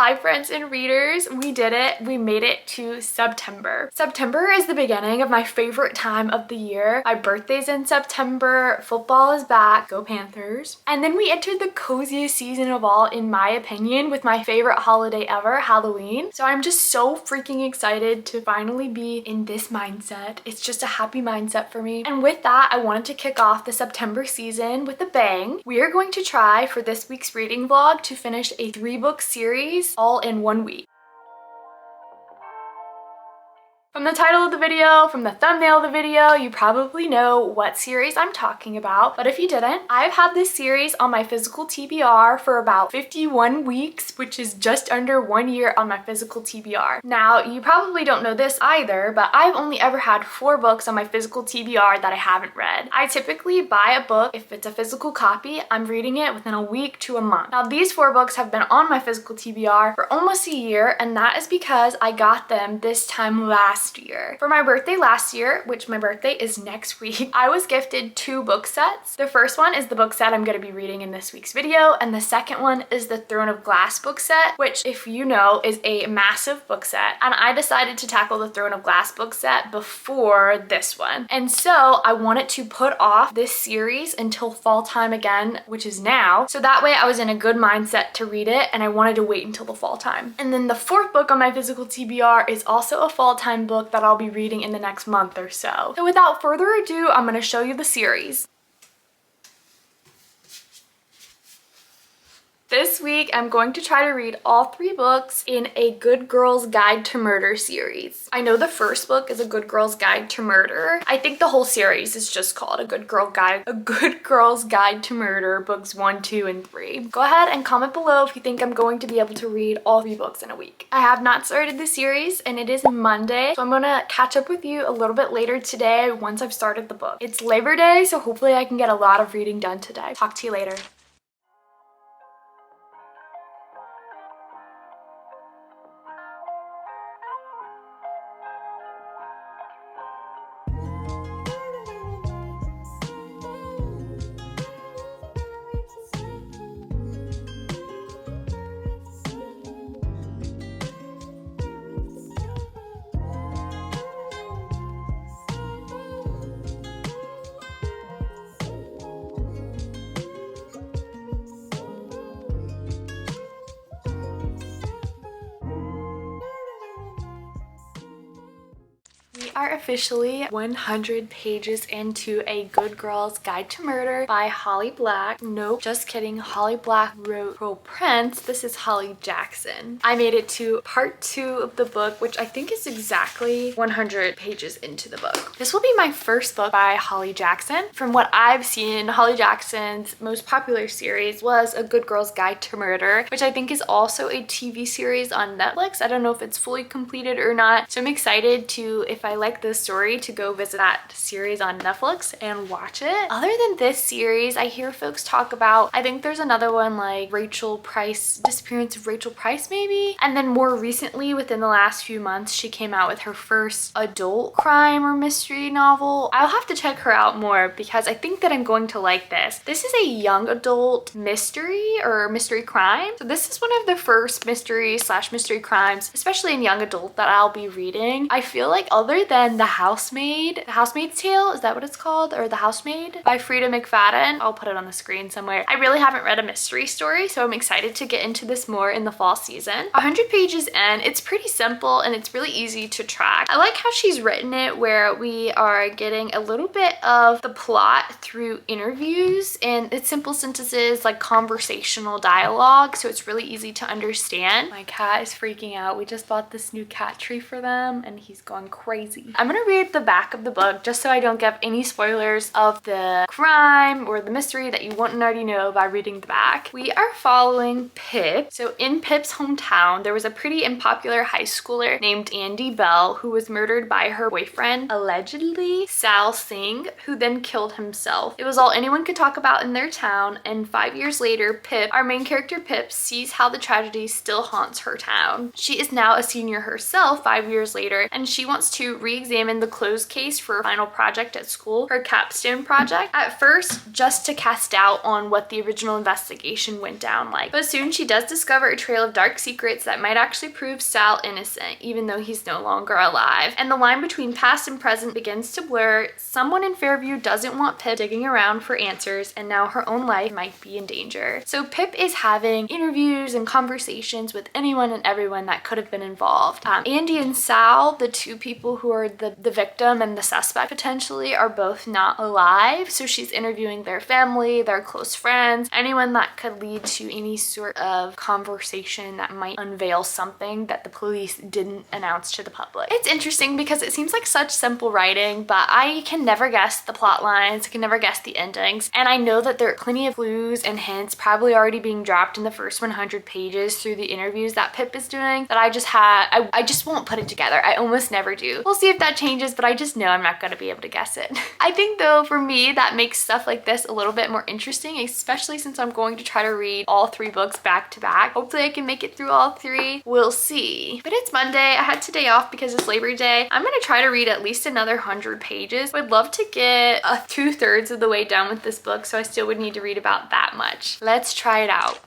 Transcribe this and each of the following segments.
Hi friends and readers, we did it. We made it to September. September is the beginning of my favorite time of the year. My birthday's in September, football is back, go Panthers. And then we entered the coziest season of all, in my opinion, with my favorite holiday ever, Halloween. So I'm just so freaking excited to finally be in this mindset. It's just a happy mindset for me. And with that, I wanted to kick off the September season with a bang. We are going to try for this week's reading vlog to finish a 3-book series all in 1 week. From the title of the video, from the thumbnail of the video, you probably know what series I'm talking about. But if you didn't, I've had this series on my physical TBR for about 51 weeks, which is just under 1 year on my physical TBR. Now, you probably don't know this either, but I've only ever had 4 books on my physical TBR that I haven't read. I typically buy a book. If it's a physical copy, I'm reading it within a week to a month. Now, these 4 books have been on my physical TBR for almost a year, and that is because I got them this time last year. For my birthday last year, which my birthday is next week, I was gifted 2 book sets. The first one is the book set I'm going to be reading in this week's video, and the second one is the Throne of Glass book set, which, if you know, is a massive book set. And I decided to tackle the Throne of Glass book set before this one. And so I wanted to put off this series until fall time again, which is now. So that way I was in a good mindset to read it, and I wanted to wait until the fall time. And then the 4th book on my physical TBR is also a fall time book that I'll be reading in the next month or so. So without further ado, I'm going to show you the series. This week, I'm going to try to read all 3 books in a Good Girl's Guide to Murder series. I know the first book is A Good Girl's Guide to Murder. I think the whole series is just called A Good Girl's Guide to Murder, books 1, 2, and 3. Go ahead and comment below if you think I'm going to be able to read all 3 books in a week. I have not started the series, and it is Monday, so I'm gonna catch up with you a little bit later today once I've started the book. It's Labor Day, so hopefully I can get a lot of reading done today. Talk to you later. We are officially 100 pages into A Good Girl's Guide to Murder by Holly Black. Nope, just kidding. Holly Black wrote Pearl Prince. This is Holly Jackson. I made it to part 2 of the book, which I think is exactly 100 pages into the book. This will be my first book by Holly Jackson. From what I've seen, Holly Jackson's most popular series was A Good Girl's Guide to Murder, which I think is also a TV series on Netflix. I don't know if it's fully completed or not, so I'm excited to, if I like this story, to go visit that series on Netflix and watch it. Other than this series, I hear folks talk about, I think there's another one like Rachel Price, Disappearance of Rachel Price maybe, and then more recently within the last few months she came out with her first adult crime or mystery novel. I'll have to check her out more because I think that I'm going to like this. This is a young adult mystery or mystery crime, so this is one of the first mystery crimes, especially in young adult, that I'll be reading. I feel like other than The Housemaid's Tale, is that what it's called? Or The Housemaid by Frida McFadden. I'll put it on the screen somewhere. I really haven't read a mystery story, so I'm excited to get into this more in the fall season. 100 pages in, it's pretty simple and it's really easy to track. I like how she's written it where we are getting a little bit of the plot through interviews, and it's simple sentences, like conversational dialogue, so it's really easy to understand. My cat is freaking out. We just bought this new cat tree for them and he's going crazy. I'm gonna read the back of the book just so I don't give any spoilers of the crime or the mystery that you wouldn't already know by reading the back. We are following Pip. So in Pip's hometown, there was a pretty unpopular high schooler named Andy Bell who was murdered by her boyfriend, allegedly Sal Singh, who then killed himself. It was all anyone could talk about in their town, and 5 years later, Pip, our main character Pip, sees how the tragedy still haunts her town. She is now a senior herself 5 years later, and she wants to re-examine the closed case for a final project at school, her capstone project. At first, just to cast doubt on what the original investigation went down like. But soon she does discover a trail of dark secrets that might actually prove Sal innocent, even though he's no longer alive. And the line between past and present begins to blur. Someone in Fairview doesn't want Pip digging around for answers, and now her own life might be in danger. So Pip is having interviews and conversations with anyone and everyone that could have been involved. Andy and Sal, the two people who are the victim and the suspect potentially, are both not alive. So she's interviewing their family, their close friends, anyone that could lead to any sort of conversation that might unveil something that the police didn't announce to the public. It's interesting because it seems like such simple writing, but I can never guess the plot lines, I can never guess the endings, and I know that there are plenty of clues and hints probably already being dropped in the first 100 pages through the interviews that Pip is doing that I just won't put it together. I almost never do. We'll see if that changes, but I just know I'm not gonna be able to guess it. I think though, for me, that makes stuff like this a little bit more interesting, especially since I'm going to try to read all 3 books back to back. Hopefully I can make it through all 3. We'll see. But it's Monday. I had today off because it's Labor Day. I'm gonna try to read at least another 100 pages. Would love to get 2/3 of the way done with this book, so I still would need to read about that much. Let's try it out.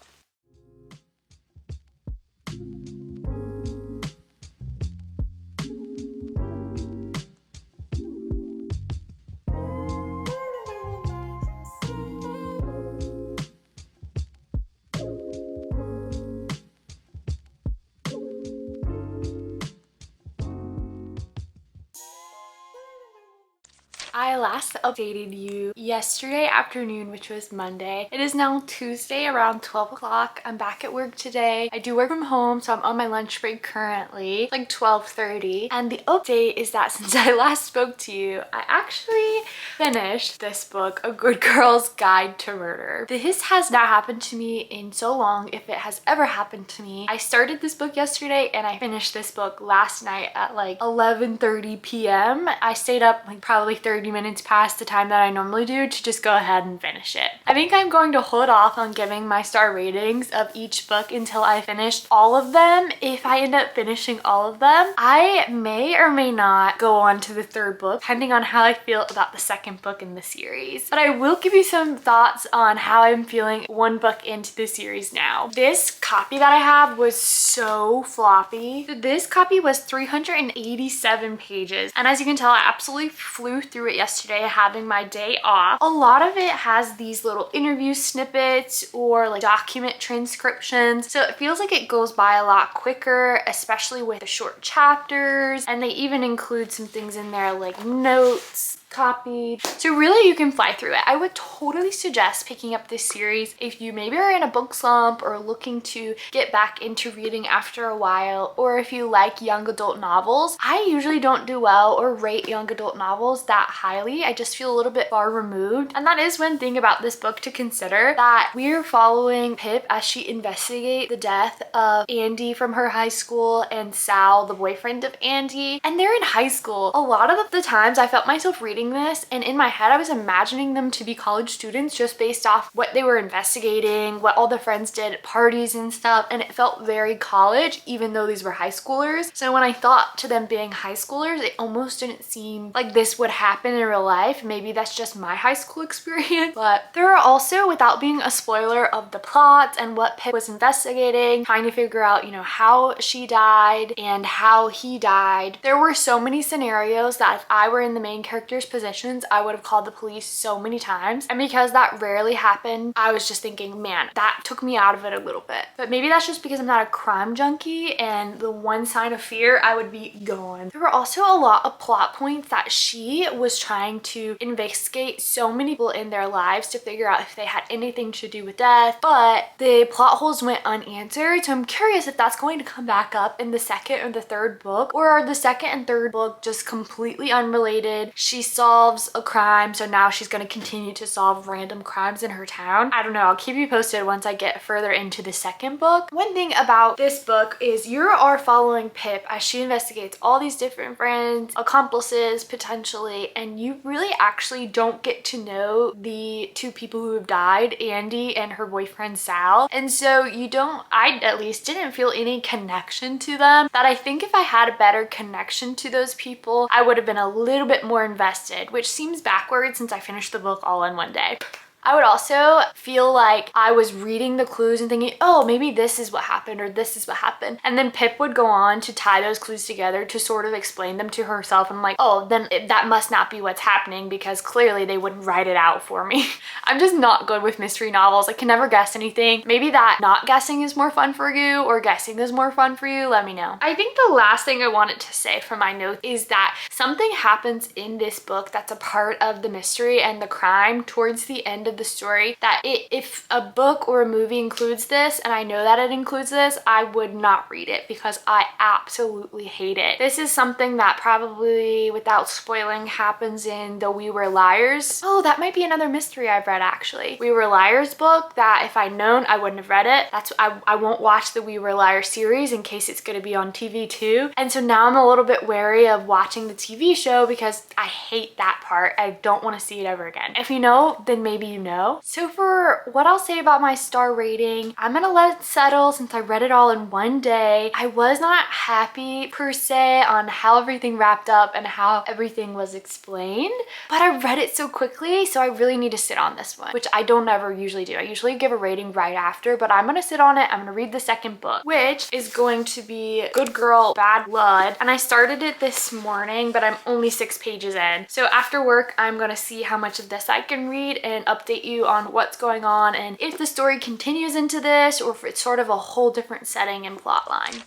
I last updated you yesterday afternoon, which was Monday. It is now Tuesday around 12 o'clock. I'm back at work today. I do work from home, so I'm on my lunch break currently, like 12:30. And the update is that since I last spoke to you, I actually finished this book, A Good Girl's Guide to Murder. This has not happened to me in so long, if it has ever happened to me. I started this book yesterday and I finished this book last night at like 11:30 p.m. I stayed up like probably 30 minutes past the time that I normally do to just go ahead and finish it. I think I'm going to hold off on giving my star ratings of each book until I finished all of them. If I end up finishing all of them, I may or may not go on to the 3rd book, depending on how I feel about the 2nd book in the series. But I will give you some thoughts on how I'm feeling 1 book into the series now. This copy that I have was so floppy. So this copy was 387 pages, and as you can tell, I absolutely flew through it yesterday having my day off. A lot of it has these little interview snippets or like document transcriptions, so it feels like it goes by a lot quicker, especially with the short chapters, and they even include some things in there like notes copied. So really you can fly through it. I would totally suggest picking up this series if you maybe are in a book slump or looking to get back into reading after a while, or if you like young adult novels. I usually don't do well or rate young adult novels that highly. I just feel a little bit far removed. And that is one thing about this book to consider, that we're following Pip as she investigates the death of Andy from her high school and Sal, the boyfriend of Andy, and they're in high school. A lot of the times I felt myself reading this, and in my head I was imagining them to be college students just based off what they were investigating, what all the friends did at parties and stuff, and it felt very college even though these were high schoolers. So when I thought to them being high schoolers, it almost didn't seem like this would happen in real life. Maybe that's just my high school experience. But there are also, without being a spoiler of the plot and what Pip was investigating, trying to figure out, you know, how she died and how he died, there were so many scenarios that if I were in the main character's positions, I would have called the police so many times. And because that rarely happened, I was just thinking, man, that took me out of it a little bit. But maybe that's just because I'm not a crime junkie, and the one sign of fear, I would be gone. There were also a lot of plot points that she was trying to investigate so many people in their lives to figure out if they had anything to do with death, but the plot holes went unanswered. So I'm curious if that's going to come back up in the 2nd or the 3rd book, or are the 2nd and 3rd book just completely unrelated? She saw solves a crime, so now she's going to continue to solve random crimes in her town. I don't know, I'll keep you posted once I get further into the second book. One thing about this book is you are following Pip as she investigates all these different friends, accomplices potentially, and you really actually don't get to know the two people who have died, Andy and her boyfriend Sal. And so I at least didn't feel any connection to them, that I think if I had a better connection to those people, I would have been a little bit more invested, which seems backwards since I finished the book all in one day. I would also feel like I was reading the clues and thinking, oh, maybe this is what happened or this is what happened. And then Pip would go on to tie those clues together to sort of explain them to herself. And I'm like, oh, then that must not be what's happening because clearly they wouldn't write it out for me. I'm just not good with mystery novels. I can never guess anything. Maybe that not guessing is more fun for you or guessing is more fun for you. Let me know. I think the last thing I wanted to say from my notes is that something happens in this book that's a part of the mystery and the crime towards the end of the story that if a book or a movie includes this, and I know that it includes this, I would not read it because I absolutely hate it. This is something that probably, without spoiling, happens in the We Were Liars. Oh, that might be another mystery I've read actually. We Were Liars book that if I'd known, I wouldn't have read it. I won't watch the We Were Liars series in case it's going to be on TV too. And so now I'm a little bit wary of watching the TV show because I hate that part. I don't want to see it ever again. If you know, then maybe you know. So for what I'll say about my star rating, I'm gonna let it settle since I read it all in one day. I was not happy per se on how everything wrapped up and how everything was explained, but I read it so quickly, so I really need to sit on this one, which I don't ever usually do. I usually give a rating right after, but I'm gonna sit on it. I'm gonna read the second book, which is going to be Good Girl, Bad Blood. And I started it this morning, but I'm only 6 pages in. So after work, I'm gonna see how much of this I can read and update you on what's going on and if the story continues into this or if it's sort of a whole different setting and plot line.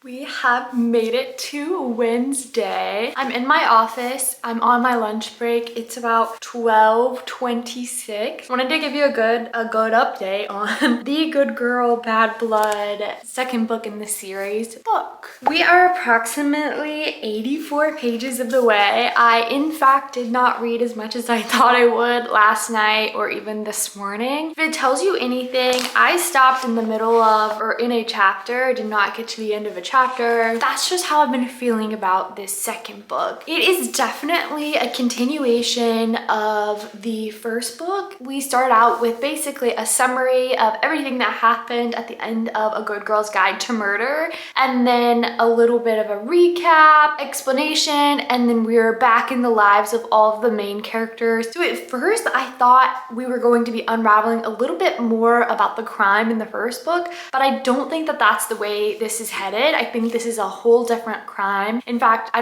We have made it to Wednesday. I'm in my office. I'm on my lunch break. It's about 12:26. Wanted to give you a good update on the Good Girl, Bad Blood second book in the series book. We are approximately 84 pages of the way. I, in fact, did not read as much as I thought I would last night or even this morning. If it tells you anything, I stopped in the middle of or in a chapter. I did not get to the end of a chapter. That's just how I've been feeling about this second book. It is definitely a continuation of the first book. We start out with basically a summary of everything that happened at the end of A Good Girl's Guide to Murder, and then a little bit of a recap, explanation, and then we're back in the lives of all of the main characters. So at first I thought we were going to be unraveling a little bit more about the crime in the first book, but I don't think that that's the way this is headed. I think this is a whole different crime. In fact, I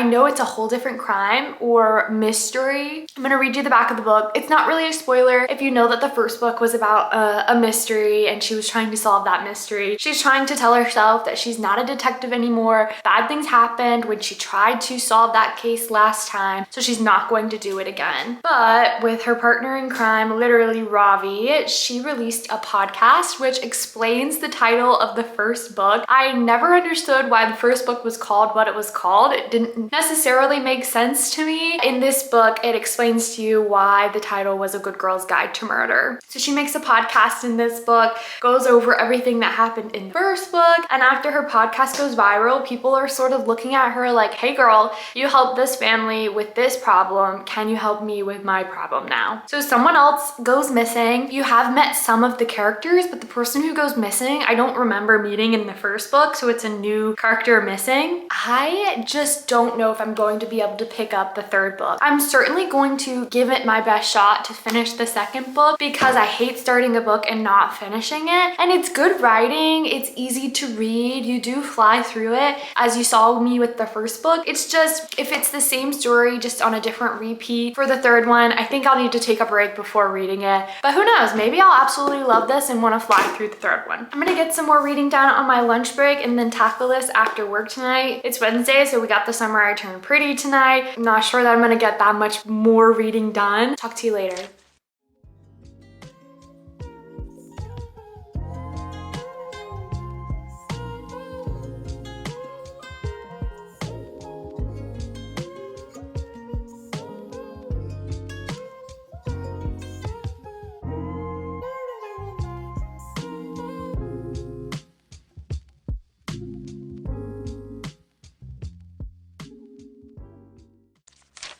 know it's a whole different crime or mystery. I'm gonna read you the back of the book. It's not really a spoiler if you know that the first book was about a mystery and she was trying to solve that mystery. She's trying to tell herself that she's not a detective anymore. Bad things happened when she tried to solve that case last time, so she's not going to do it again. But with her partner in crime, literally Ravi, she released a podcast which explains the title of the first book. I never understood why the first book was called what it was called. It didn't necessarily make sense to me. In this book, it explains to you why the title was A Good Girl's Guide to Murder. So she makes a podcast in this book, goes over everything that happened in the first book, and after her podcast goes viral, people are sort of looking at her like, hey girl, you helped this family with this problem. Can you help me with my problem now? So someone else goes missing. You have met some of the characters, but the person who goes missing, I don't remember meeting in the first book, so it's a new character missing. I just don't know if I'm going to be able to pick up the third book. I'm certainly going to give it my best shot to finish the second book because I hate starting a book and not finishing it. And it's good writing. It's easy to read. You do fly through it as you saw me with the first book. It's just, if it's the same story just on a different repeat for the third one, I think I'll need to take a break before reading it. But who knows, maybe I'll absolutely love this and want to fly through the third one. I'm gonna get some more reading done on my lunch break and then tackle this after work tonight. It's Wednesday, so we got the Summer I Turned Pretty tonight. I'm not sure that I'm gonna get that much more reading done. Talk to you later.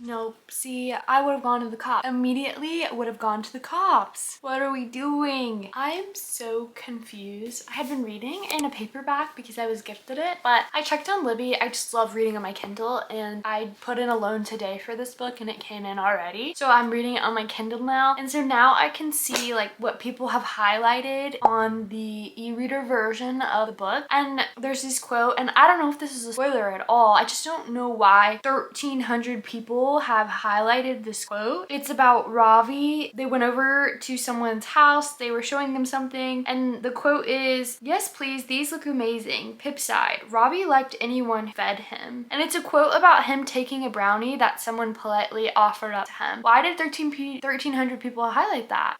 Nope. See, I would have gone to the cops. Immediately would have gone to the cops. What are we doing? I'm so confused. I had been reading in a paperback because I was gifted it, but I checked on Libby. I just love reading on my Kindle, and I put in a loan today for this book and it came in already. So I'm reading it on my Kindle now. And so now I can see like what people have highlighted on the e-reader version of the book. And there's this quote, and I don't know if this is a spoiler at all. I just don't know why 1,300 people have highlighted this quote. It's about Ravi. They went over to someone's house, they were showing them something, and the quote is, "Yes please, these look amazing." Pip sighed. Ravi liked anyone who fed him. And it's a quote about him taking a brownie that someone politely offered up to him. Why did 1,300 people highlight that?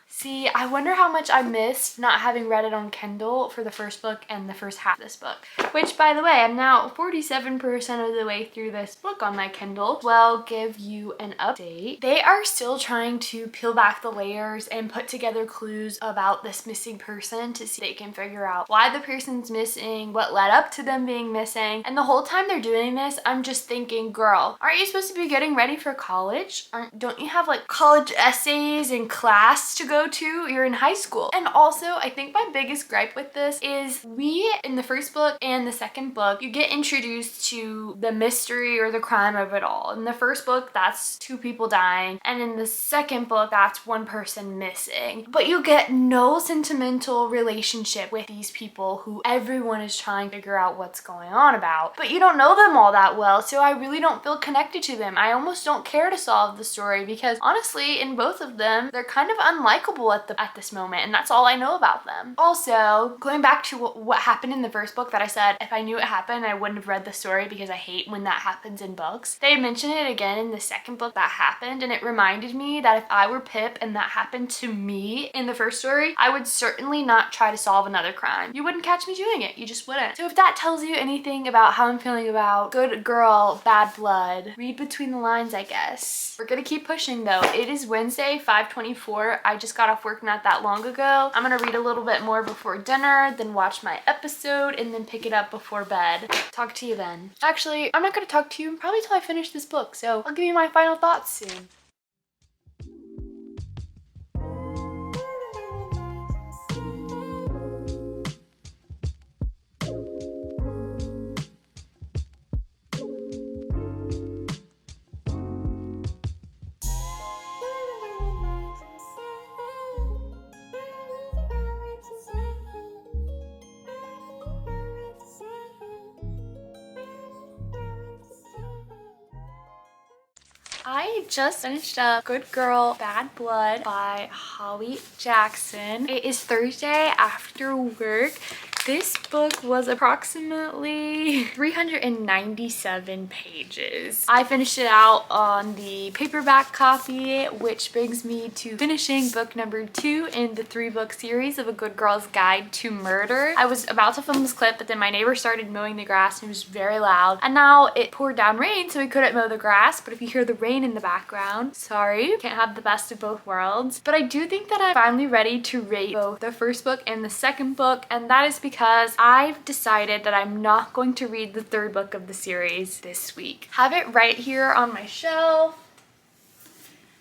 See, I wonder how much I missed not having read it on Kindle for the first book and the first half of this book. Which, by the way, I'm now 47% of the way through this book on my Kindle. Well, give you an update. They are still trying to peel back the layers and put together clues about this missing person to see if they can figure out why the person's missing, what led up to them being missing. And the whole time they're doing this, I'm just thinking, girl, aren't you supposed to be getting ready for college? Don't you have like college essays and class to go to? You're in high school. And also, I think my biggest gripe with this is we, in the first book and the second book, you get introduced to the mystery or the crime of it all. In the first book, that's 2 people dying, and in the second book, that's 1 person missing. But you get no sentimental relationship with these people who everyone is trying to figure out what's going on about. But you don't know them all that well, so I really don't feel connected to them. I almost don't care to solve the story because honestly, in both of them, they're kind of unlikable at this moment, and that's all I know about them. Also, going back to what happened in the first book that I said if I knew it happened I wouldn't have read the story because I hate when that happens in books. They mentioned it again in the second book that happened, and it reminded me that if I were Pip and that happened to me in the first story, I would certainly not try to solve another crime. You wouldn't catch me doing it. You just wouldn't. So if that tells you anything about how I'm feeling about Good Girl, Bad Blood, read between the lines, I guess. We're gonna keep pushing though. It is Wednesday, 5:24. I just got off work not that long ago. I'm gonna read a little bit more before dinner, then watch my episode, and then pick it up before bed. Talk to you then. Actually, I'm not gonna talk to you probably till I finish this book, so I'll give you my final thoughts soon. I just finished up Good Girl, Bad Blood by Holly Jackson. It is Thursday after work. This book was approximately 397 pages. I finished it out on the paperback copy, which brings me to finishing book number 2 in the 3-book series of A Good Girl's Guide to Murder. I was about to film this clip, but then my neighbor started mowing the grass and it was very loud. And now it poured down rain, so we couldn't mow the grass. But if you hear the rain in the background, sorry, can't have the best of both worlds. But I do think that I'm finally ready to rate both the first book and the second book, and that is because I've decided that I'm not going to read the 3rd book of the series this week. Have it right here on my shelf.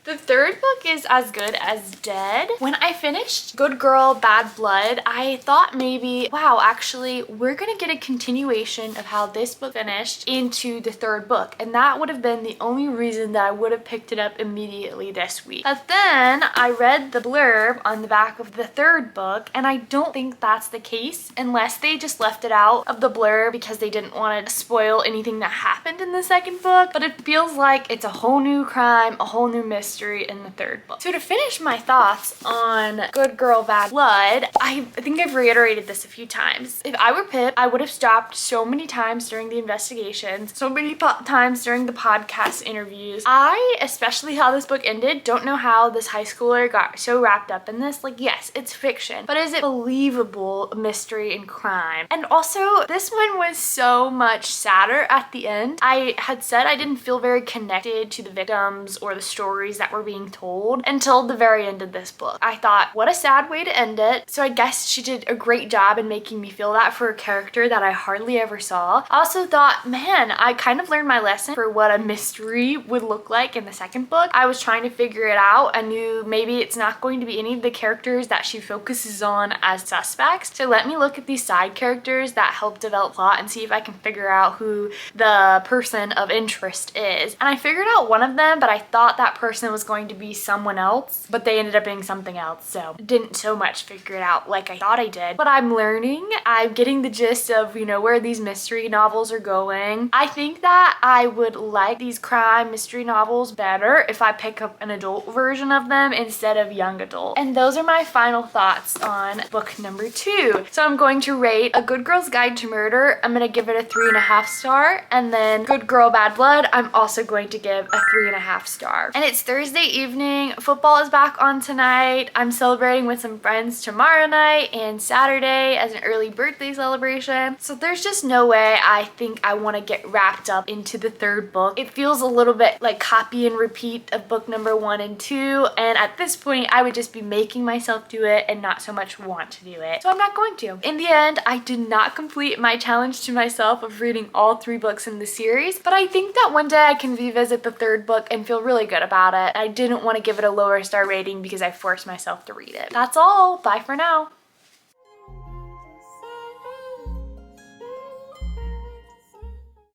The third book is As Good as Dead. When I finished Good Girl, Bad Blood, I thought maybe, wow, actually, we're gonna get a continuation of how this book finished into the third book. And that would have been the only reason that I would have picked it up immediately this week. But then I read the blurb on the back of the third book, and I don't think that's the case unless they just left it out of the blurb because they didn't want to spoil anything that happened in the second book. But it feels like it's a whole new crime, a whole new mystery in the third book. So to finish my thoughts on Good Girl, Bad Blood, I think I've reiterated this a few times. If I were Pip, I would have stopped so many times during the investigations, so many times during the podcast interviews. I, especially how this book ended, don't know how this high schooler got so wrapped up in this. Like, yes, it's fiction, but is it believable mystery and crime? And also, this one was so much sadder at the end. I had said I didn't feel very connected to the victims or the stories that were being told until the very end of this book. I thought, what a sad way to end it. So I guess she did a great job in making me feel that for a character that I hardly ever saw. I also thought, man, I kind of learned my lesson for what a mystery would look like in the second book. I was trying to figure it out. I knew maybe it's not going to be any of the characters that she focuses on as suspects. So let me look at these side characters that help develop plot and see if I can figure out who the person of interest is. And I figured out one of them, but I thought that person was going to be someone else, but they ended up being something else. So didn't so much figure it out like I thought I did. But I'm learning. I'm getting the gist of, you know, where these mystery novels are going. I think that I would like these crime mystery novels better if I pick up an adult version of them instead of young adult. And those are my final thoughts on book number 2. So I'm going to rate A Good Girl's Guide to Murder. I'm gonna give it a 3.5 star, and then Good Girl, Bad Blood, I'm also going to give a 3.5 star. And it's Thursday evening. Football is back on tonight. I'm celebrating with some friends tomorrow night and Saturday as an early birthday celebration. So there's just no way I think I want to get wrapped up into the third book. It feels a little bit like copy and repeat of book number 1 and 2. And at this point, I would just be making myself do it and not so much want to do it. So I'm not going to. In the end, I did not complete my challenge to myself of reading all 3 books in the series, but I think that one day I can revisit the third book and feel really good about it. I didn't want to give it a lower star rating because I forced myself to read it. That's all. Bye for now.